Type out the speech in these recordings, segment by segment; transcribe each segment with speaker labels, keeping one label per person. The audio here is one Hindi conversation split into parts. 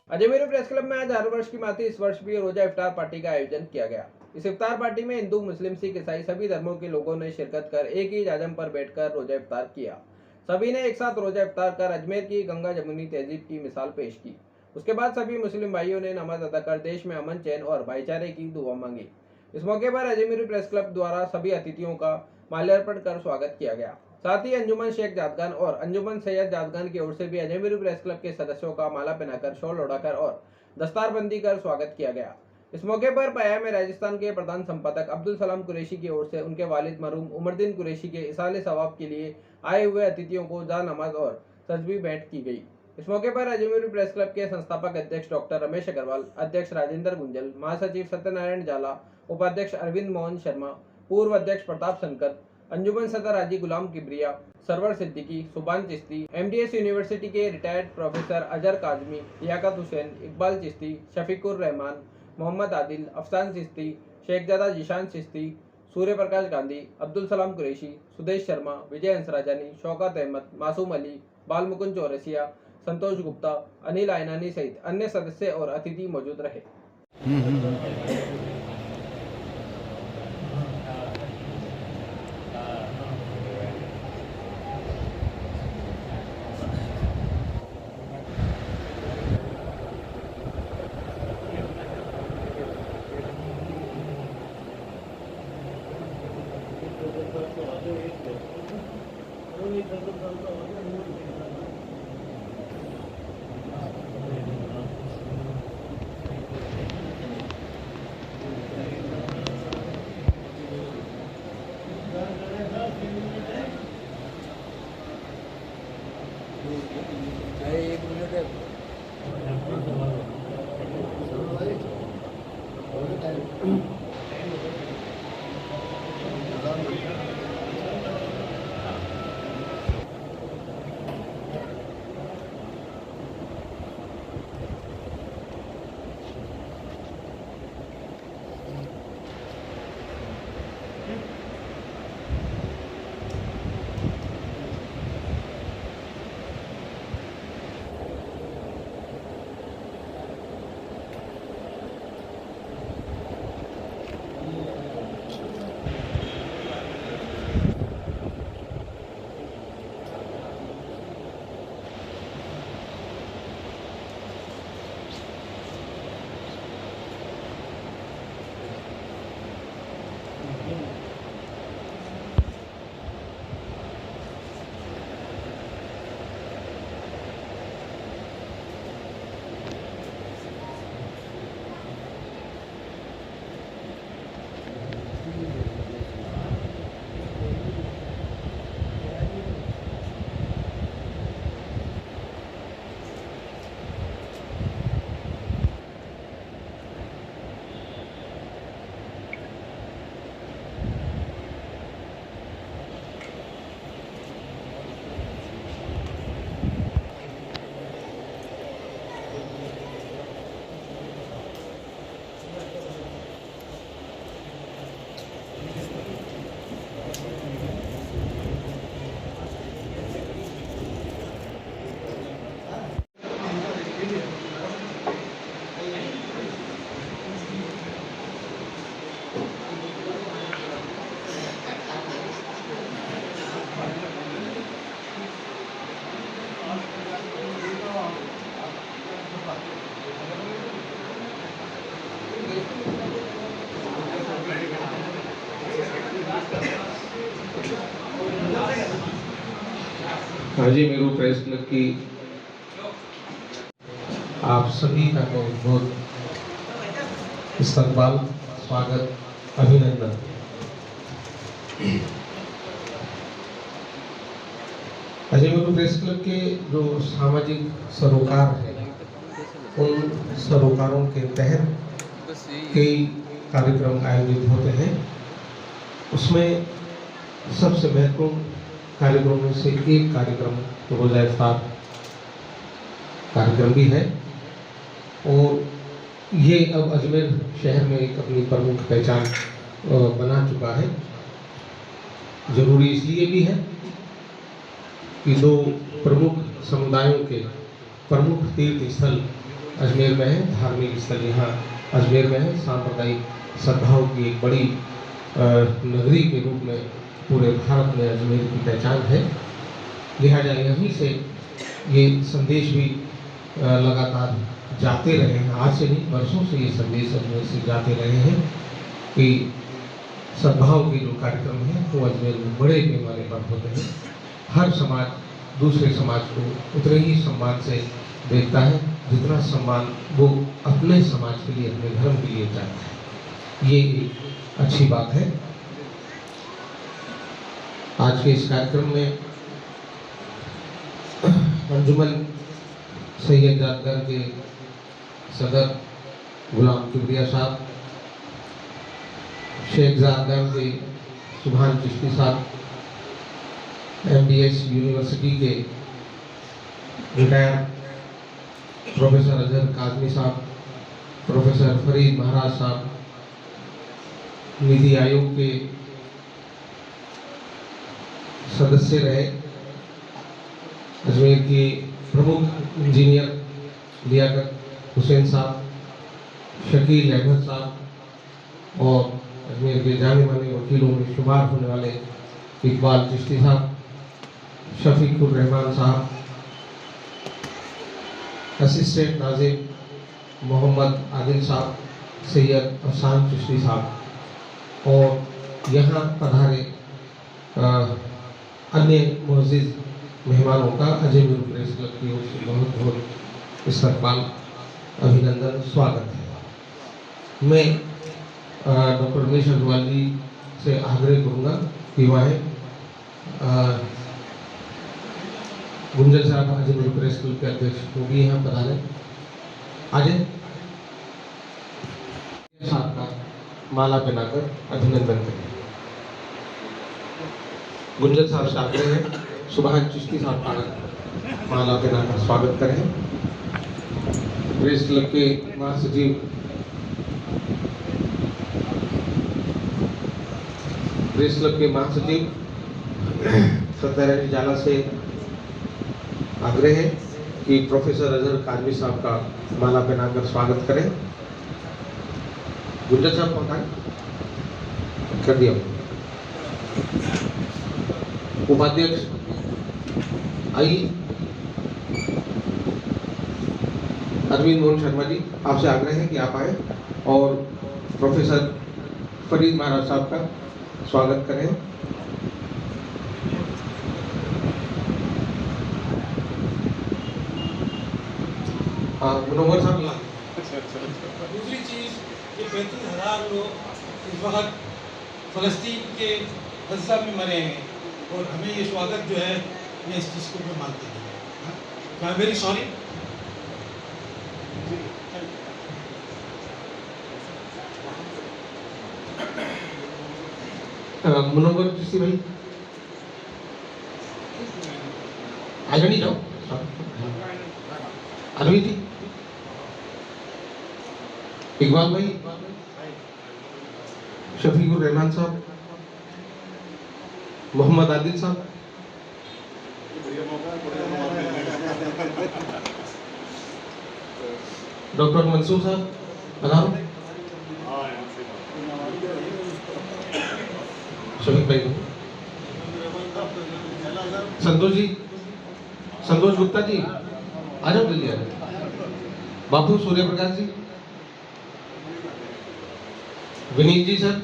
Speaker 1: अजमेर प्रेस क्लब में आज हर वर्ष की भांति इस वर्ष भी रोजा इफ्तार पार्टी का आयोजन किया गया। इस इफ्तार पार्टी में हिंदू, मुस्लिम, सिख, ईसाई सभी धर्मों के लोगों ने शिरकत कर एक ही जाजम पर बैठकर रोजा इफ्तार किया। सभी ने एक साथ रोजा इफ्तार कर अजमेर की गंगा जमुनी तहजीब की मिसाल पेश की। उसके बाद सभी मुस्लिम भाइयों ने नमाज अदा कर देश में अमन, चैन और भाईचारे की दुआ मांगी। इस मौके पर अजमेर प्रेस क्लब द्वारा सभी अतिथियों का माल्यार्पण कर स्वागत किया गया। साथ ही अंजुमन शेख जादगान और अंजुमन सैयद जादगान की ओर से भी अजमेर प्रेस क्लब के सदस्यों का माला पहनाकर, शॉल ओढ़ाकर और दस्तारबंदी कर स्वागत किया गया। इस मौके पर पाया में राजस्थान के प्रधान संपादक अब्दुल सलाम कुरैशी की ओर से उनके वालिद मरहूम उमरदीन कुरैशी के इसाले सवाब के लिए आए हुए अतिथियों को जा नमाज और तस्बीह भेंट की गई। इस मौके पर अजमेर प्रेस क्लब के संस्थापक अध्यक्ष डॉक्टर रमेश अग्रवाल, अध्यक्ष राजेंद्र गुंजल, महासचिव सत्यनारायण जाला, उपाध्यक्ष अरविंद मोहन शर्मा, पूर्व अध्यक्ष प्रताप शंकर, अंजुमन सदर हाजी गुलाम किबरिया, सरवर सिद्दीकी, सुबान चिश्ती, एमडीएस यूनिवर्सिटी के रिटायर्ड प्रोफेसर अजहर काजमी, लियाकत हुसैन, इकबाल चिश्ती, शफीकुर रहमान, मोहम्मद आदिल, अफसान चिश्ती, शेखजादा जीशान चिश्ती, सूर्य प्रकाश गांधी, अब्दुल सलाम कुरैशी, सुदेश शर्मा, विजय हंसराजानी, शौकत अहमद, मासूम अली, बाल मुकुंद चौरसिया, संतोष गुप्ता, अनिल आयनानी सहित अन्य सदस्य और अतिथि मौजूद रहे।
Speaker 2: एक मिनट है।
Speaker 3: अजमेर प्रेस क्लब की आप सभी का बहुत बहुत इस्तकबाल, स्वागत, अभिनंदन। अजमेर प्रेस क्लब के जो सामाजिक सरोकार हैं, उन सरोकारों के तहत कई कार्यक्रम आयोजित होते हैं। उसमें सबसे महत्वपूर्ण कार्यक्रम में से एक कार्यक्रम रोजा इफ्तार कार्यक्रम भी है और ये अब अजमेर शहर में एक अपनी प्रमुख पहचान बना चुका है। जरूरी इसलिए भी है कि दो प्रमुख समुदायों के प्रमुख तीर्थ स्थल अजमेर में है, धार्मिक स्थल यहाँ अजमेर में है, सांप्रदायिक सद्भाव की एक बड़ी नगरी के रूप में पूरे भारत में अजमेर की पहचान है। लिहाजा यहीं से ये संदेश भी लगातार जाते रहे हैं, आज से नहीं वर्षों से ये संदेश अजमेर से जाते रहे हैं कि सद्भाव के जो कार्यक्रम हैं वो अजमेर में बड़े पैमाने पर होते हैं। हर समाज दूसरे समाज को उतने ही सम्मान से देखता है जितना सम्मान वो अपने समाज के लिए, अपने धर्म के लिए चाहता है। ये एक अच्छी बात है। आज के इस कार्यक्रम में अंजुमन सैयद जातगढ़ के सदर गुलाम किबरिया साहब, शेख जातगढ़ के सुभान चिश्ती साहब, MBS यूनिवर्सिटी के रिटायर्ड प्रोफेसर अजहर काजमी साहब, प्रोफेसर फरीद महाराज साहब, नीति आयोग के सदस्य रहे, अजमेर के प्रमुख इंजीनियर लियाकत हुसैन साहब, शकील अहमद साहब और अजमेर के जाने माने वकीलों में शुमार होने वाले इकबाल चिश्ती साहब, शफीकुर रहमान साहब, असिस्टेंट नाजिम मोहम्मद आदिल साहब, सैयद अफसान चिश्ती साहब और यहाँ पधारे अन्य मुअज़्ज़िज़ मेहमानों का अजमेर प्रेस क्लब की ओर से बहुत बहुत इस्तकबाल, अभिनंदन, स्वागत है। मैं डॉक्टर रमेश अग्रवाल जी से आग्रह करूँगा कि वह गुंजन साहब अजमेर प्रेस क्लब के अध्यक्ष वो भी यहाँ पधारे। अजय साहब का माला पहनाकर अभिनंदन करें। गुंजन साहब से आग्रह है सुभान चिश्ती साहब का माला पहनाकर स्वागत करें। प्रेस क्लब के महासचिव सत्यारायण जाला से आग्रह है कि प्रोफेसर अजहर काजमी साहब का माला पहनाकर स्वागत करें। गुंजन साहब पहुंचाए कर दिया। उपाध्यक्ष आइए। अरविंद मोहन शर्मा जी, आपसे आग्रह है कि आप आए और प्रोफेसर फरीद महाराज साहब का स्वागत करें। मुनव्वर साहब।
Speaker 4: दूसरी चीज़ ये 35,000 लोग इस वक्त फ़लस्तीन के गज़ा में मरे हैं और हमें ये स्वागत जो है मैं इस चीज़ को मैं मानते हैं। I am very sorry.
Speaker 3: Munawar Chishti भाई आगे नहीं जाओ। अरविंद जी, इकबाल भाई, शफीकुर रहमान साहब, मोहम्मद आदिल साहब, डॉक्टर मंसूर साहब पधारो। शफीक भाई, संतोष जी, संतोष गुप्ता जी आ जाओ जल्दी आ जाओ। बापू सूर्य प्रकाश जी, विनीत जी सर,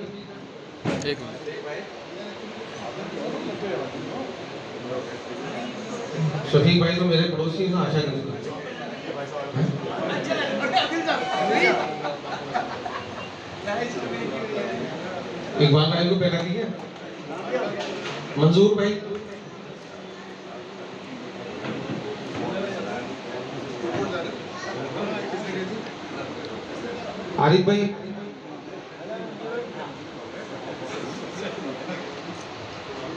Speaker 3: शफीक भाई तो मेरे पड़ोसी हैं, आशा करता हूँ। इकबाल भाई को पहना दिया। मंजूर भाई, आरिफ भाई,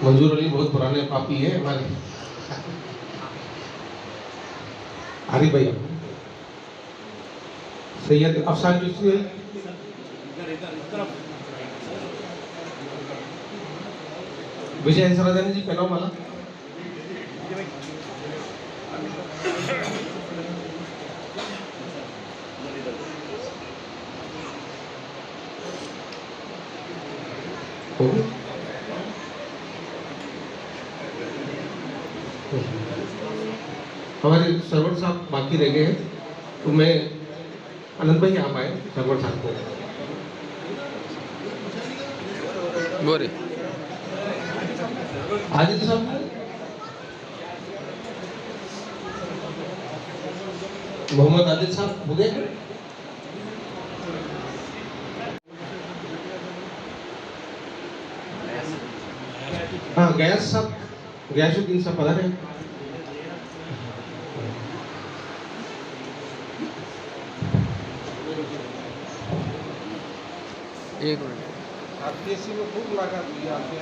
Speaker 3: मंजूर अली बहुत पुराने पापी है हमारे। आरिफ भाई, सैयद अफसान चिश्ती भाई, विजय हंसराजानी जी पहनाओ माला। होगी। हमारे सर्वर साहब बाकी रह गए हैं, तो मैं आनंद भाई आप आए सर्वर साहब को
Speaker 1: बोरे
Speaker 3: आदित्य साहब, मोहम्मद आदित्य साहब हो गए। हाँ गयास साहब, गयासुद्दीन साहब पधारे।
Speaker 1: एक मिनट,
Speaker 2: आरटीसी में खूब मुलाकात हुई आपसे।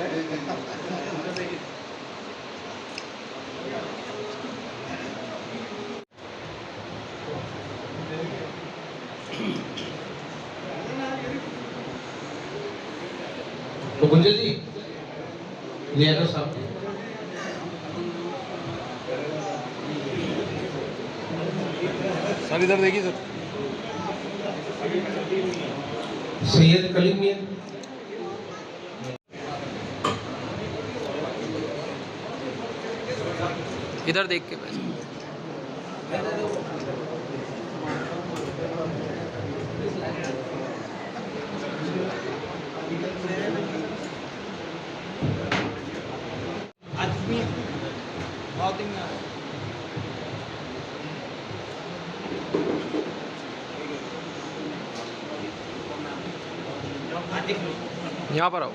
Speaker 3: तो गुंजल जी लिया तो साहब,
Speaker 2: सर इधर देखिए सर।
Speaker 3: सैयद कलीम मियां,
Speaker 1: इधर देख के बैठ। यहाँ पर आओ।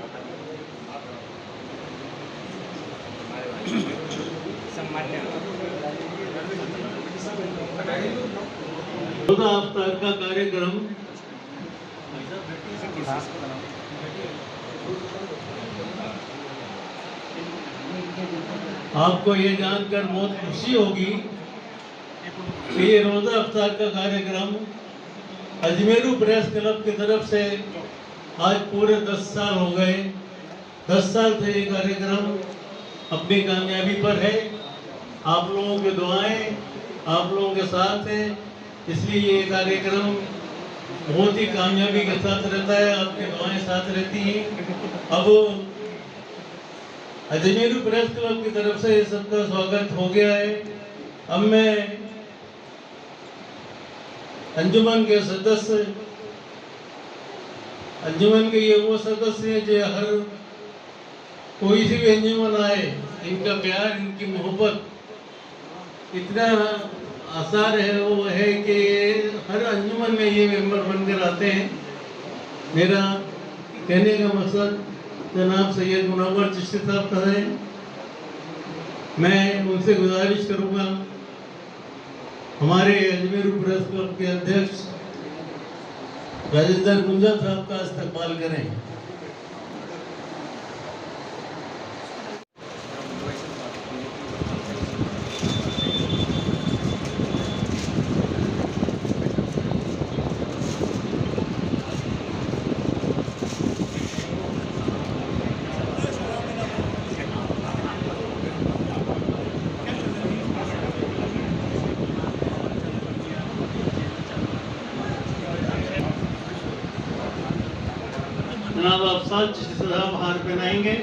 Speaker 5: रोजा अफ्तार का कार्यक्रम आपको ये जानकर बहुत खुशी होगी कि ये रोजा अफ्तार का कार्यक्रम अजमेरू प्रेस क्लब की तरफ से आज पूरे 10 साल हो गए। 10 साल से ये कार्यक्रम अपनी कामयाबी पर है। आप लोगों की दुआएं आप लोगों के साथ है, इसलिए ये कार्यक्रम बहुत ही कामयाबी के साथ रहता है। आपकी दुआएं साथ रहती हैं। अब अजमेरू प्रेस क्लब की तरफ से सबका स्वागत हो गया है। अब मैं अंजुमन के सदस्य, अंजुमन के ये वो सदस्य हैं जो हर कोई सी भी अंजुमन आए, इनका प्यार इनकी मोहब्बत इतना आसार है, वो है कि हर अंजुमन में ये मेंबर बनकर आते हैं। मेरा कहने का मकसद जनाब सैयद मुनव्वर चिश्ती साहब का है। मैं उनसे गुजारिश करूँगा हमारे अजमेरू प्रेस क्लब के अध्यक्ष राजेंद्र गुंजल साहब का इस्तकबाल करें। जनाब अफसार चिश्ती साहब हार पहनाएंगे।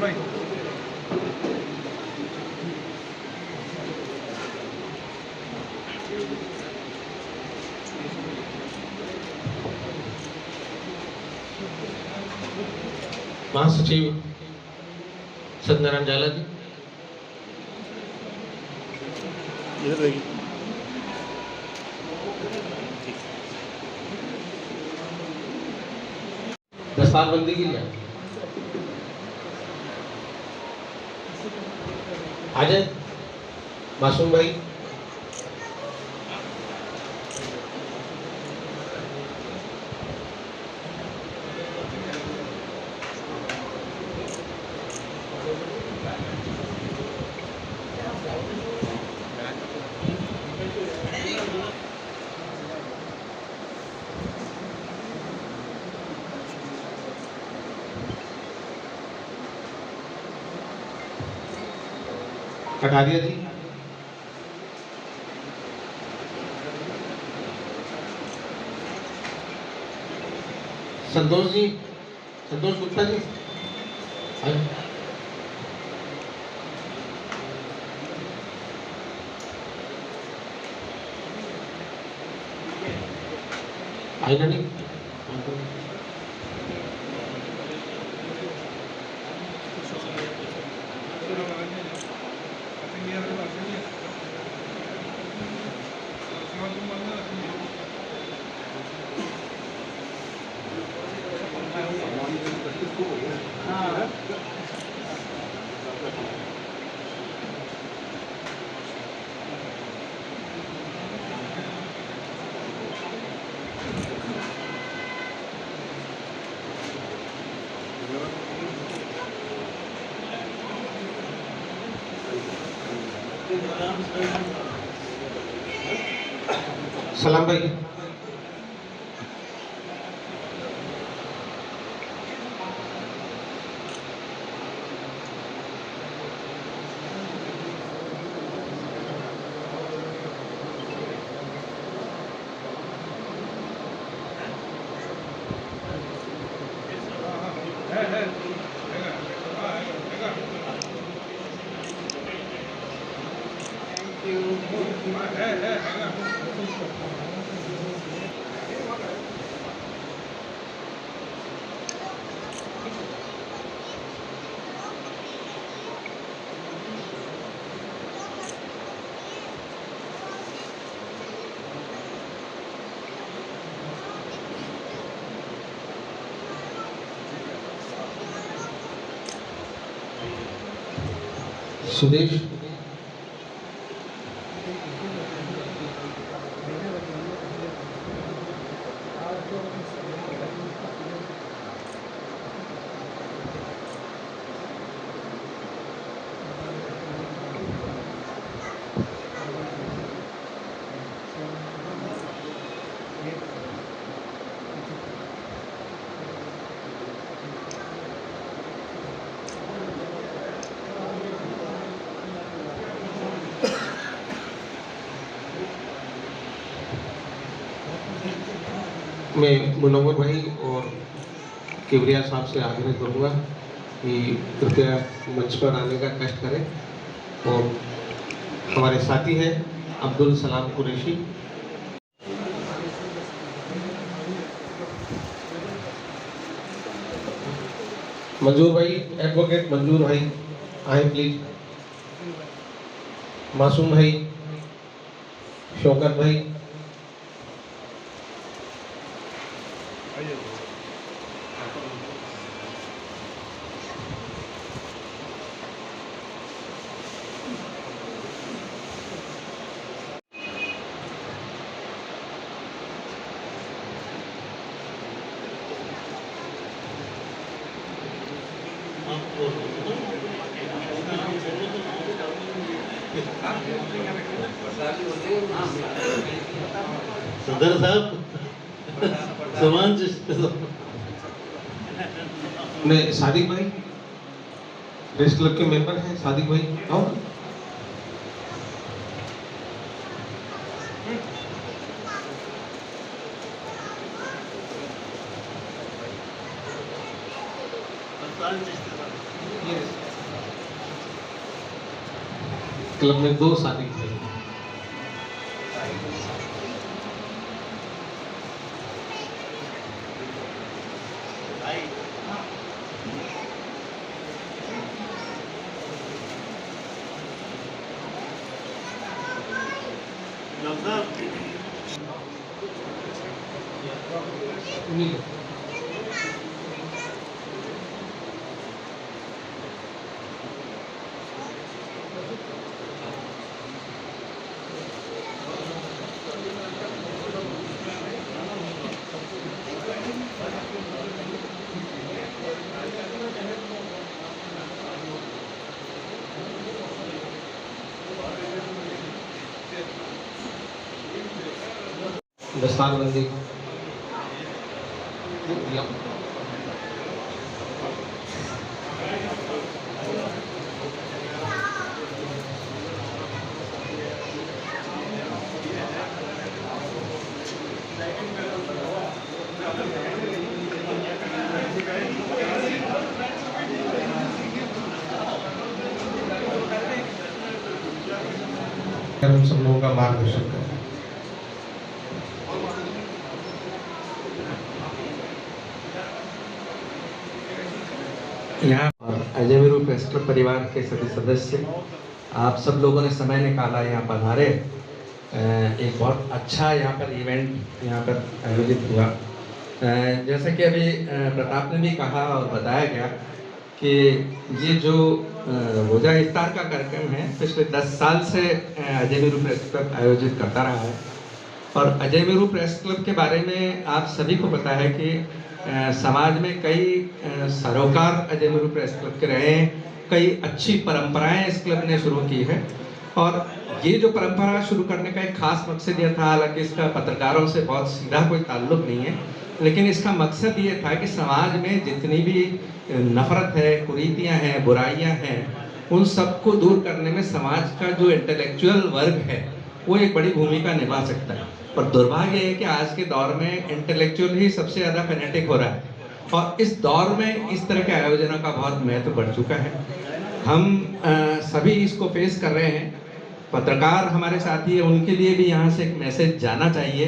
Speaker 2: भाई
Speaker 3: महासचिव सत्यनारायण जाला जी,
Speaker 2: इधर देखिए।
Speaker 3: इफ्तारबंदी के लिए आ जाए मासूम भाई। कटारिया जी, संतोष जी, संतोष गुप्ता जी, आएगा नहीं। सलाम भाई। सुदेश, मैं मुनव्वर भाई और केवरिया साहब से आग्रह करूँगा कि कृपया मंच पर आने का कष्ट करें। और हमारे साथी हैं अब्दुल सलाम कुरैशी। मंजूर भाई, एडवोकेट मंजूर भाई आए प्लीज। मासूम भाई, शौकत भाई,
Speaker 5: सदर साहब समान
Speaker 3: मैं सादिक भाई, प्रेस क्लब के मेंबर हैं। सादिक भाई आओ। क्लब में 2 सादिक भाई। दस्तारबंदी हम सब लोगों का मार्गदर्शन करें।
Speaker 6: यहाँ अजय वीरू प्रेस क्लब परिवार के सभी सदस्य, आप सब लोगों ने समय निकाला यहाँ पधारे। एक बहुत अच्छा यहाँ पर इवेंट यहाँ पर आयोजित हुआ। जैसा कि अभी प्रताप ने भी कहा और बताया गया कि ये जो रोजा इफ्तार का कार्यक्रम है पिछले 10 साल से अजय वीरू प्रेस क्लब आयोजित करता रहा है। और अजय वीरू प्रेस क्लब के बारे में आप सभी को पता है कि समाज में कई सरोकार अजय वीरू प्रेस क्लब के रहे हैं, कई अच्छी परंपराएं इस क्लब ने शुरू की है। और ये जो परंपरा शुरू करने का एक खास मकसद ये था, हालांकि इसका पत्रकारों से बहुत सीधा कोई ताल्लुक नहीं है, लेकिन इसका मकसद ये था कि समाज में जितनी भी नफरत है, कुरीतियाँ हैं, बुराइयाँ हैं, उन सबको दूर करने में समाज का जो इंटेलेक्चुअल वर्ग है वो एक बड़ी भूमिका निभा सकता है। और दुर्भाग्य है कि आज के दौर में इंटेलेक्चुअल ही सबसे ज़्यादा फेनेटिक हो रहा है और इस दौर में इस तरह के आयोजनों का बहुत महत्व बढ़ चुका है। हम सभी इसको फेस कर रहे हैं। पत्रकार हमारे साथी हैं, उनके लिए भी यहाँ से एक मैसेज जाना चाहिए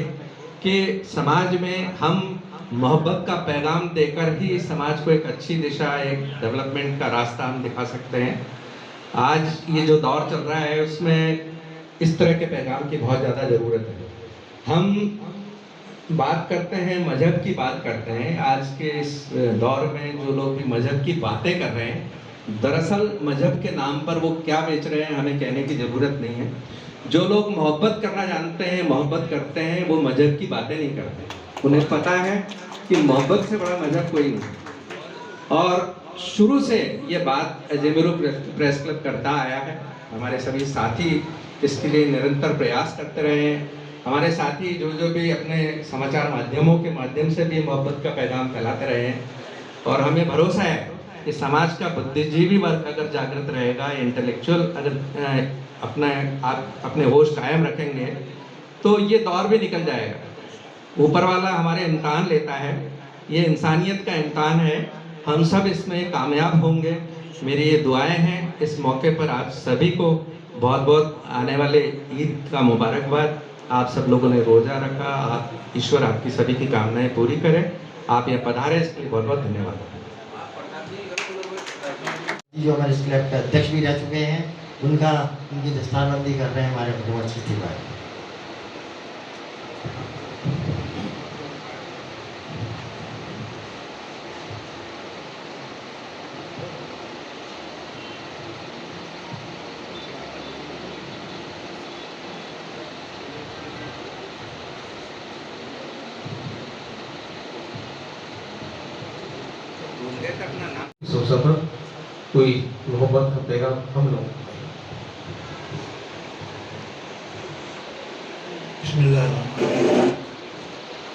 Speaker 6: कि समाज में हम मोहब्बत का पैगाम देकर ही समाज को एक अच्छी दिशा, एक डेवलपमेंट का रास्ता हम दिखा सकते हैं। आज ये जो दौर चल रहा है उसमें इस तरह के पैगाम की बहुत ज़्यादा ज़रूरत है। हम बात करते हैं, मजहब की बात करते हैं। आज के इस दौर में जो लोग भी मजहब की बातें कर रहे हैं, दरअसल मजहब के नाम पर वो क्या बेच रहे हैं हमें कहने की ज़रूरत नहीं है। जो लोग मोहब्बत करना जानते हैं, मोहब्बत करते हैं, वो मजहब की बातें नहीं करते। उन्हें पता है कि मोहब्बत से बड़ा मजहब कोई नहीं। और शुरू से ये बात अजय वीरू प्रेस क्लब करता आया है। हमारे सभी साथी इसके लिए निरंतर प्रयास करते रहे हैं। हमारे साथी जो भी अपने समाचार माध्यमों के माध्यम से भी मोहब्बत का पैगाम फैलाते रहे हैं। और हमें भरोसा है कि समाज का बुद्धिजीवी वर्ग अगर जागृत रहेगा, इंटेलेक्चुअल अगर अपने होश कायम रखेंगे तो ये दौर भी निकल जाएगा। ऊपर वाला हमारे इम्तहान लेता है, ये इंसानियत का इम्तहान है। हम सब इसमें कामयाब होंगे, मेरी ये दुआएं हैं। इस मौके पर आप सभी को बहुत बहुत आने वाले ईद का मुबारकबाद। आप सब लोगों ने रोज़ा रखा, आप ईश्वर आपकी सभी की कामनाएं पूरी करें। आप यहाँ पधारे, इसके लिए बहुत बहुत धन्यवाद।
Speaker 7: जो हमारे इस क्लब के अध्यक्ष भी रह चुके हैं, उनकी दस्तारबंदी कर रहे हैं हमारे प्रमोद सिद्धि भाई।
Speaker 3: इस अवसर पर कोई मोहब्बत का पैगाम हम लोग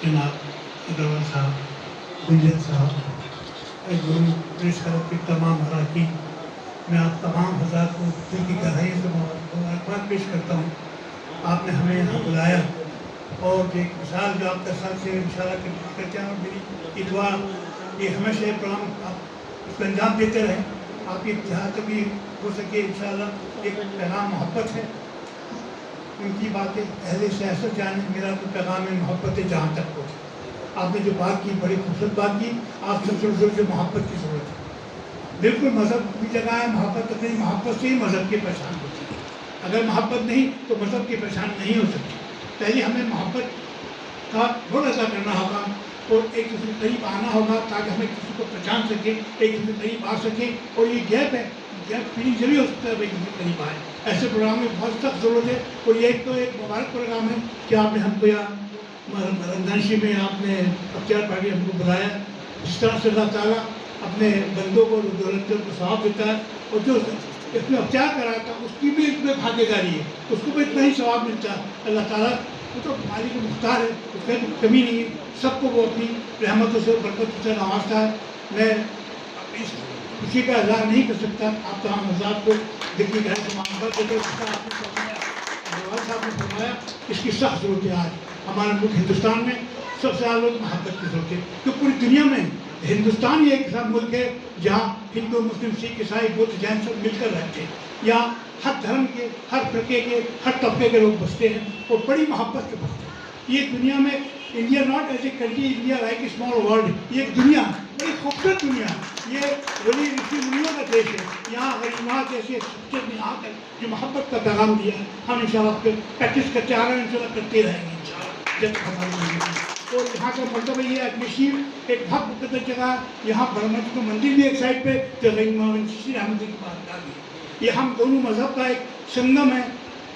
Speaker 4: जनाब अग्रवाल साहब, गुंजन साहब, वीरू प्रेस क्लब के तमाम अरकान, मैं आप तमाम हज़रात को दिल की गहराई से मुबारकबाद पेश करता हूँ। आपने हमें यहाँ बुलाया और एक मिसाल जो आपके साथ से इंशाल्लाह करते हैं। और मेरी दुआ ये हमेशा प्रोग्राम आप उसको अंजाम देते रहें। आपकी जहाँ तक भी हो सके इंशाल्लाह एक पैगाम मोहब्बत है, उनकी बातें अहले सियासत जाने, मेरा तो पैगाम है मोहब्बत जहाँ तक हो। आपने जो बात की बड़ी खूबसूरत बात की। आप सबसे ज़रूर मोहब्बत की ज़रूरत है। बिल्कुल मज़हब की जगह है, मोहब्बत अपनी मोहब्बत से ही मज़हब की पहचान होती है। अगर मोहब्बत नहीं तो मज़हब की पहचान नहीं हो सकती। पहले हमें मोहब्बत का रोल अदा करना होगा और एक दूसरे के करीब आना होगा ताकि हमें किसी को पहचान सके, एक दूसरे के करीब आ सके। और ये गैप है, गैप फीलिंग जरूरी हो सकता है भाई किसी के करीब आए। ऐसे प्रोग्राम में बहुत सख्त ज़रूरत है। और ये एक तो एक मुबारक प्रोग्राम है कि आपने हमको यहाँ रमज़ान शरीफ में आपने अख्तियार पार्टी हमको बुलाया। जिस तरह से अल्लाह ताला अपने बंदों को को सवाब देता है और जो इसमें अख्तियार कराता है उसकी भी इसमें भागीदारी है, उसको भी इतना ही सवाब मिलता है। अल्लाह ताला वो तो मालिक मुख्तार है, उसका तो कमी नहीं है, सबको वो अपनी रहमतों से बरकतों से नवाजता है। मैं इस खुशी का इजहार नहीं कर सकता। आप तमाम हज़रात को दिल्ली घर से मोहब्बत देते साहब ने फरमाया इसकी सख्त जरूरत है। आज हमारे मुल्क हिंदुस्तान में सबसे ज़्यादा लोग मोहब्बत की जरूरत है, क्योंकि पूरी दुनिया में हिंदुस्तान ही एक ऐसा मुल्क है जहाँ हिंदू मुस्लिम सिख ईसाई बुद्ध जैन सब मिलकर रहते हैं। यहाँ हर धर्म के, हर फिरके के, हर तबके के लोग बसते हैं और बड़ी मोहब्बत से बसते हैं। ये दुनिया में India not as a country, India like a small world, ये एक दुनिया बड़ी खूबसूरत दुनिया, ये वली ऋषि मुनियों का देश है। यहाँ गरीबनाथ जैसे सच्चे ने आकर जो मोहब्बत का पैगाम दिया है, हम इंशाल्लाह प्रैक्टिस करते आ रहे हैं, इंशाल्लाह करते रहेंगे इंशाल्लाह जब तक हमारी जिंदगी। तो यहाँ का मतलब ये है अजमेर एक बहुत मुकद्दस जगह है। यहाँ ब्रह्मा जी का मंदिर भी एक साइड पे अहमद की बात है। ये हम दोनों मज़हब का एक संगम है,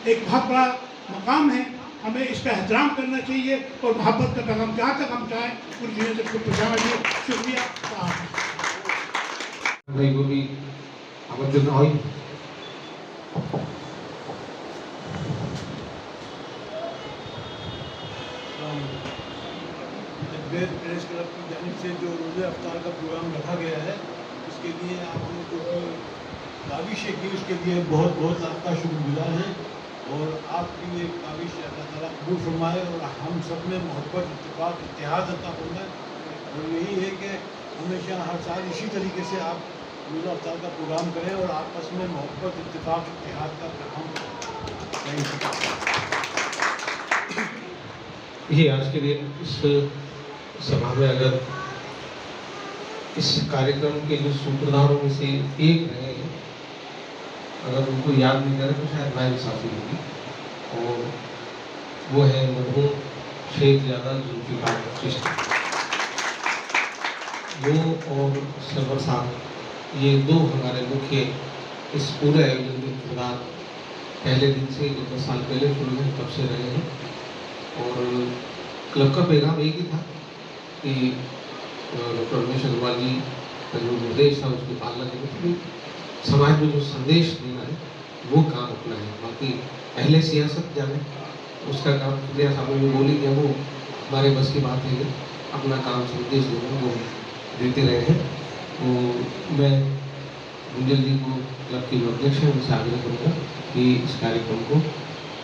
Speaker 4: एक बहुत बड़ा मकाम है। हमें इसका एहतराम करना चाहिए और मोहब्बत का पैगाम जहाँ तक हम चाहें पूरी दुनिया तक पहुँचाना चाहिए। शुक्रिया।
Speaker 3: को भी आमंत्रण হয়।
Speaker 4: प्रेस क्लब की जानिब से जो रोज़े अफ्तार का प्रोग्राम रखा गया है, उसके लिए आपने जो काविशें की उसके लिए बहुत बहुत आपका शुक्रगुजार है। और आपकी ये काविश अल्लाह ताला कबूल फरमाए और हम सब में मोहब्बत, इत्तेफाक, इत्तेहाद अता फरमाए। और यही है कि हमेशा हर साल इसी तरीके से आप रोज़ा अफ्तार का प्रोग्राम करें और आपस में मोहब्बत, इत्तेफाक, इत्तेहाद का पैगाम दें।
Speaker 3: ये आज के दिन इस सभा में अगर इस कार्यक्रम के जो सूत्रधारों में से एक रहे हैं, अगर उनको याद नहीं करें तो शायद नाइंसाफ़ी होगी, और वो है मरहूम शेख ज़्यादा जुल्फ़िकार चिश्ती। वो और सरवर साहब, ये दो हमारे मुख्य इस पूरे आयोजन के किरदार पहले दिन से जो 10 साल पहले शुरू हुए तब से रहे हैं। और क्लब का पैगाम एक ही था कि डॉक्टर रमेश अग्रवाल जी का जो निर्देश था उसकी पालना करनी थी, समाज में जो संदेश देना है वो काम अपना है। बाकी पहले सियासत जाने उसका काम सुप्रिया साहब ने बोली कि वो हमारे बस की बात है, अपना काम संदेश देना वो देते रहे हैं। तो मैं गुंजल जी को क्लब के जो अध्यक्ष हैं उनसे आग्रह करूँगा कि इस कार्यक्रम को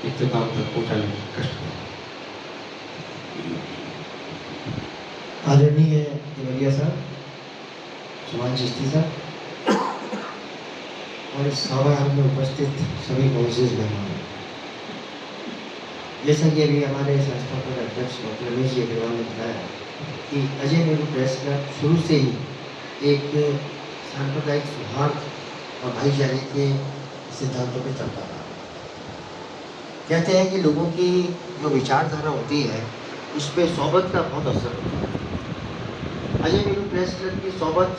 Speaker 3: इख्तिताम तक पहुँचाने में कष्ट करें।
Speaker 7: आदरणीय देवरिया साहब, सुभान चिश्ती साहब और इस सभा में उपस्थित सभी मोअज़्ज़िज़ मेहमान, जैसा कि अभी हमारे संस्थापक अध्यक्ष डॉक्टर रमेश जी अग्रवाल ने बताया कि अजय नेहरू प्रेस क्लब शुरू से ही एक सांप्रदायिक सौहार्द और भाईचारे के सिद्धांतों पर चलता रहा। कहते हैं कि लोगों की जो विचारधारा होती है उस पर सोबत का बहुत असर होता है। अजय नेहरू प्रेस क्लब की सोबत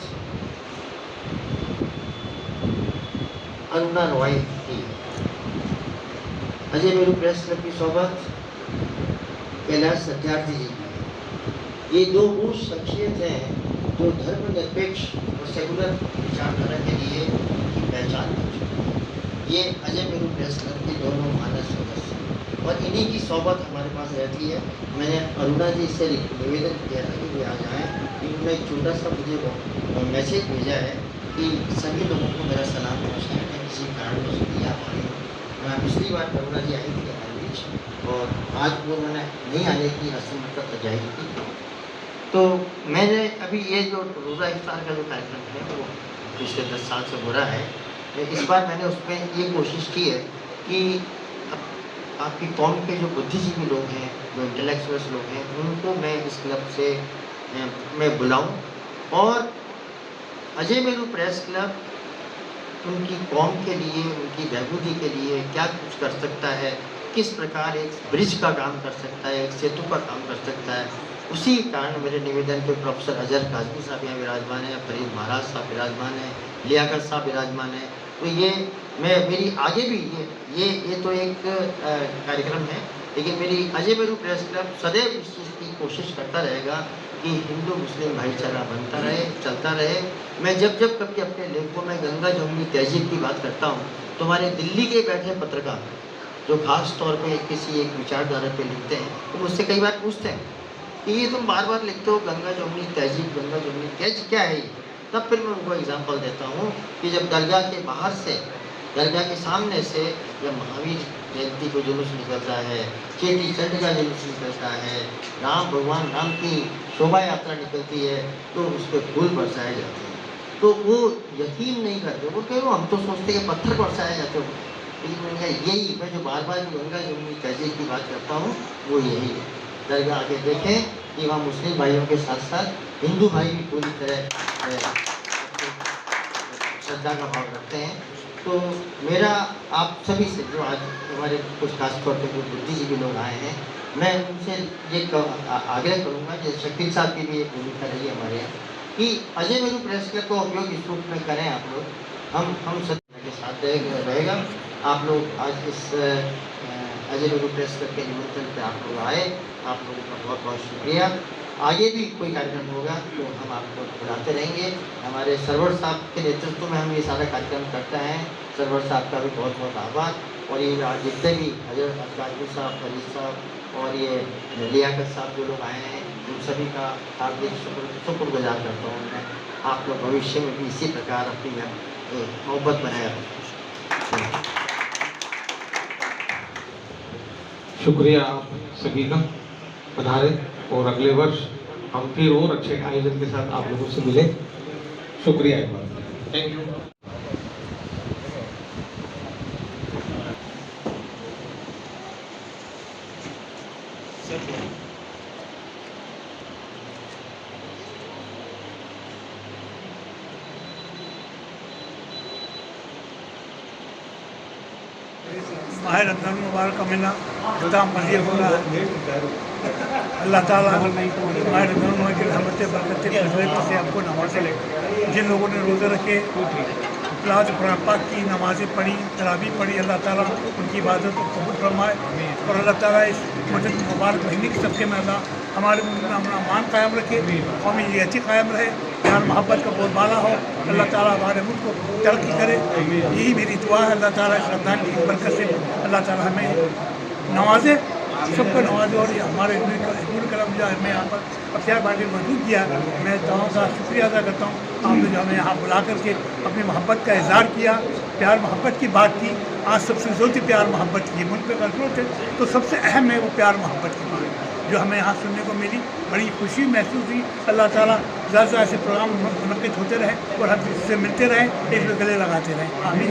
Speaker 7: अन्ना रॉय की है। अजय नेहरू प्रेस क्लब की सोबत कैलाश सत्यार्थी जी की है। ये दो वो शख्सियत हैं जो धर्मनिरपेक्ष और सेकुलर विचारधारा के लिए की पहचान कर चुके हैं। ये अजय नेहरू प्रेस क्लब के दोनों मानस सदस्य हैं और इन्हीं की सोबत हमारे पास रहती है। मैंने अरुणा जी से निवेदन किया था कि वे आ जाएँ। इन्होंने एक छोटा सा मुझे मैसेज भेजा है कि सभी लोगों को मेरा सलाम नमस्कार। मैं किसी कारण को नहीं आ पा रही हूँ। मैं पिछली बार अरुणा जी आई थी हमारे बीच और आज वो उन्होंने नहीं आने की असमर्थता जाहिर की। तो मैंने अभी ये जो रोज़ा इफ्तार का जो कार्यक्रम है वो पिछले 10 साल से हो रहा है। इस बार मैंने उसमें ये कोशिश की है कि आपकी कौम के जो बुद्धिजीवी लोग हैं, जो इंटेलेक्चुअल्स लोग हैं, उनको मैं इस क्लब से मैं बुलाऊं और अजय नेहरू प्रेस क्लब उनकी कौम के लिए, उनकी बहबूदी के लिए क्या कुछ कर सकता है, किस प्रकार एक ब्रिज का काम कर सकता है, एक सेतु का काम कर सकता है। उसी कारण मेरे निवेदन पे प्रोफेसर अजहर काज़मी साहब यहाँ विराजमान है, फरीद महाराज साहब विराजमान है, लियाकत साहब विराजमान है। तो ये मैं मेरी आगे भी ये तो एक कार्यक्रम है, लेकिन मेरी अजय नेहरू प्रेस क्लब सदैव इस चीज़ की कोशिश करता रहेगा कि हिंदू मुस्लिम भाईचारा बनता रहे, चलता रहे। मैं जब कभी अपने लेखों में गंगा जमुनी तहजीब की बात करता हूँ तो हमारे दिल्ली के बैठे पत्रकार जो खास तौर पे किसी एक विचारधारा पे लिखते हैं, तो मुझसे कई बार पूछते हैं कि ये तुम बार बार लिखते हो गंगा जमुनी तहजीब, गंगा जमुनी क्या है ये? तब फिर मैं उनको एग्जांपल देता हूँ कि जब दरगाह के बाहर से, दरगाह के सामने से जब महावीर जयंती को जुलूस निकलता है, चेटी चंड का जुलूस निकलता है, राम भगवान राम की शोभा यात्रा निकलती है, तो उस पर फूल बरसाए जाते हैं। तो वो यकीन नहीं करते, वो कह हम तो सोचते कि पत्थर बरसाए जाते हो, लेकिन मैंने कहा यही मैं जो बार बार गंगा जमुनी तहजीब की बात करता हूँ वो यही है। दरगाह आके देखें कि वहाँ मुस्लिम भाइयों के साथ साथ हिंदू भाई भी पूरी तरह श्रद्धा का भाव रखते हैं। तो मेरा आप सभी से, जो आज हमारे कुछ खास तौर पर कुछ बुद्धिजीवी लोग आए हैं, मैं उनसे ये आग्रह करूँगा, जैसे शकील साहब की भी एक भूमिका रही है हमारे यहाँ, कि अजय मेरू प्रेस क्लब का उपयोग इस रूप में करें आप लोग, हम सत्ता के साथ रहेगा। आप लोग आज इस अजय मेरू प्रेस क्लब के निमंत्रण पर आप लोग आए, आप लोगों का बहुत बहुत शुक्रिया। आगे भी कोई कार्यक्रम होगा तो हम आपको बुलाते रहेंगे। हमारे सरवर साहब के नेतृत्व में हम ये सारा कार्यक्रम करते हैं, सरवर साहब का भी बहुत बहुत आभार। और ये आज जितने भी हजरत अफगानी साहब, फरीद साहब और ये लियाकत साहब जो लोग आए हैं, उन सभी का हार्दिक शुक्रगुजार करता हूँ मैं। आप लोग भविष्य में भी इसी प्रकार अपनी मोहब्बत बनाए रखें।
Speaker 3: शुक्रिया आप सभी का, पधारे और अगले वर्ष हम फिर और अच्छे आयोजन के साथ आप लोगों से मिले। शुक्रिया एक बार, थैंक यू।
Speaker 8: माह रमज़ान मुबारक का महीना इख्तिताम पज़ीर हो रहा है। अल्लाह ताला माह रमज़ान की रहमत बरकत से आपको नवाज़े। जिन लोगों ने रोज़े रखे, तिलावत कुरान पाक की, नमाज़ें पढ़ी, तरावी पढ़ी, अल्लाह ताला उनकी इबादत को कबूल फरमाए। और अल्लाह ताला इस मुबारक महीने के सबके में अल्लाह हमारे मुल्क में अपना मान कायम रखे, कौमी यती कायम रहे, प्यार मोहब्बत का बोलबाला हो। अल्लाह ताला हमारे मुल्क को तरक्की करे, यही मेरी दुआ है। अल्लाह ताला इस रमज़ान की बरकत से अल्लाह ताला हमें नवाजे, सबको नवाजे। और ये हमारे करम जो हमें यहाँ पर अख्तियार बाटी मौजूद किया, मैं तमाम का शुक्रिया अदा करता हूँ। आपने जो हमें यहाँ बुला करके अपनी मोहब्बत का इज़हार किया, प्यार मोहब्बत की बात की। आज सबसे ज़रूरी प्यार मोहब्बत की मुल्क में ज़रूरत है, तो सबसे अहम है वो प्यार मोहब्बत की बात जो हमें यहाँ सुनने को मिली। बड़ी खुशी महसूस हुई। अल्लाह ताला ज़्यादा ऐसे प्रोग्राम मुनक़िद होते रहे और हम इससे मिलते रहें, एक गले लगाते रहें। आमीन।